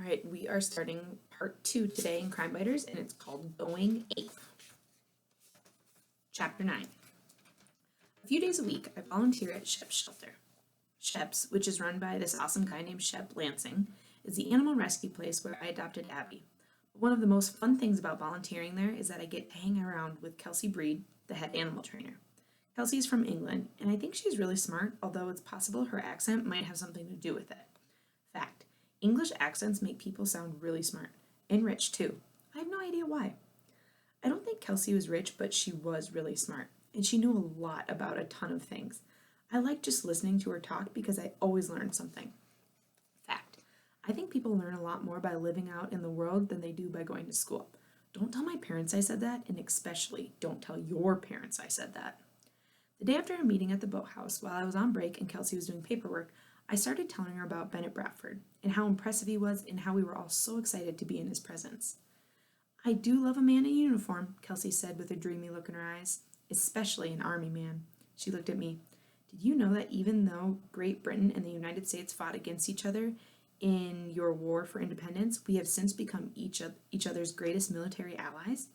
right, we are starting part 2 today in Crime Biters, and it's called Going Ape. Chapter 9. A few days a week, I volunteer at Shep's shelter. Shep's, which is run by this awesome guy named Shep Lansing, is the animal rescue place where I adopted Abby. But one of the most fun things about volunteering there is that I get to hang around with Kelsey Breed, the head animal trainer. Kelsey is from England, and I think she's really smart, although it's possible her accent might have something to do with it. Fact. English accents make people sound really smart, and rich too. I have no idea why. I don't think Kelsey was rich, but she was really smart, and she knew a lot about a ton of things. I like just listening to her talk because I always learn something. Fact. I think people learn a lot more by living out in the world than they do by going to school. Don't tell my parents I said that, and especially don't tell your parents I said that. The day after a meeting at the boathouse, while I was on break and Kelsey was doing paperwork, I started telling her about Bennett Bradford and how impressive he was and how we were all so excited to be in his presence. I do love a man in uniform, Kelsey said with a dreamy look in her eyes, especially an army man. She looked at me. Did you know that even though Great Britain and the United States fought against each other in your war for independence, we have since become each other's greatest military allies?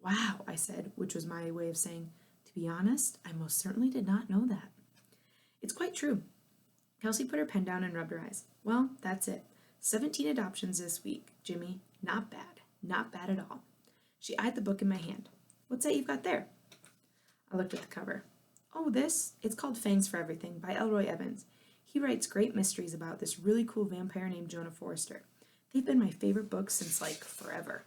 Wow, I said, which was my way of saying, to be honest, I most certainly did not know that. It's quite true. Kelsey put her pen down and rubbed her eyes. Well, that's it. 17 adoptions this week, Jimmy. Not bad. Not bad at all. She eyed the book in my hand. What's that you've got there? I looked at the cover. Oh, this? It's called Fangs for Everything by Elroy Evans. He writes great mysteries about this really cool vampire named Jonah Forrester. They've been my favorite books since, forever.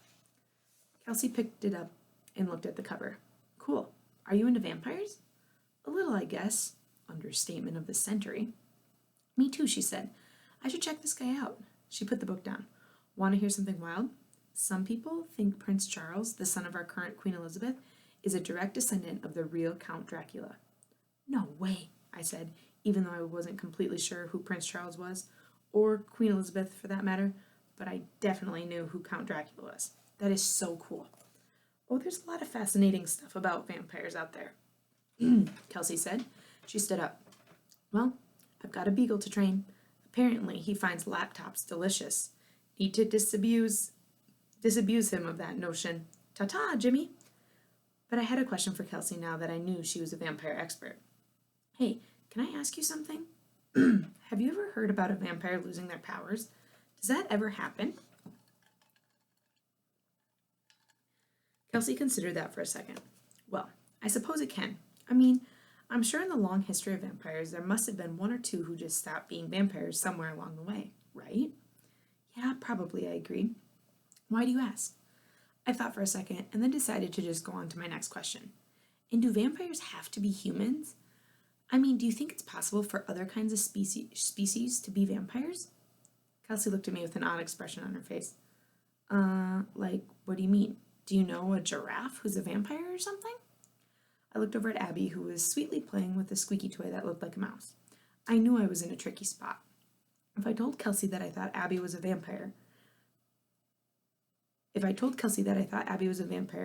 Kelsey picked it up and looked at the cover. Cool. Are you into vampires? A little, I guess. Understatement of the century. Me too, she said. I should check this guy out. She put the book down. Want to hear something wild? Some people think Prince Charles, the son of our current Queen Elizabeth, is a direct descendant of the real Count Dracula. No way, I said, even though I wasn't completely sure who Prince Charles was, or Queen Elizabeth for that matter, but I definitely knew who Count Dracula was. That is so cool. Oh, there's a lot of fascinating stuff about vampires out there, Kelsey said. She stood up. Well, I've got a beagle to train. Apparently, he finds laptops delicious. Need to disabuse him of that notion. Ta-ta, Jimmy. But I had a question for Kelsey now that I knew she was a vampire expert. Hey, can I ask you something? Have you ever heard about a vampire losing their powers? Does that ever happen? Kelsey considered that for a second. Well, I suppose it can. I mean, I'm sure in the long history of vampires, there must have been one or two who just stopped being vampires somewhere along the way, right? Yeah, probably, I agreed. Why do you ask? I thought for a second and then decided to just go on to my next question. And do vampires have to be humans? I mean, do you think it's possible for other kinds of species to be vampires? Kelsey looked at me with an odd expression on her face. What do you mean? Do you know a giraffe who's a vampire or something? I looked over at Abby, who was sweetly playing with a squeaky toy that looked like a mouse. I knew I was in a tricky spot. If I told Kelsey that I thought Abby was a vampire,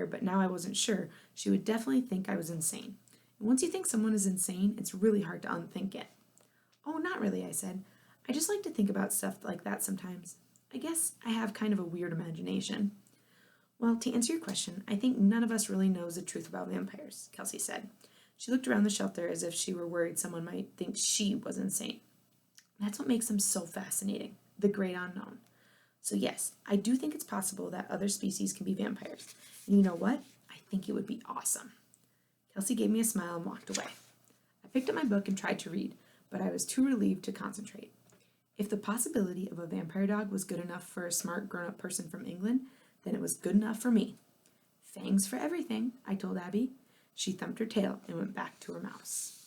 but now I wasn't sure, she would definitely think I was insane. And once you think someone is insane, it's really hard to unthink it. Oh, not really, I said. I just like to think about stuff like that sometimes. I guess I have kind of a weird imagination. Well, to answer your question, I think none of us really knows the truth about vampires, Kelsey said. She looked around the shelter as if she were worried someone might think she was insane. That's what makes them so fascinating, the great unknown. So yes, I do think it's possible that other species can be vampires. And you know what? I think it would be awesome. Kelsey gave me a smile and walked away. I picked up my book and tried to read, but I was too relieved to concentrate. If the possibility of a vampire dog was good enough for a smart grown-up person from England, then it was good enough for me. Fangs for everything, I told Abby. She thumped her tail and went back to her mouse.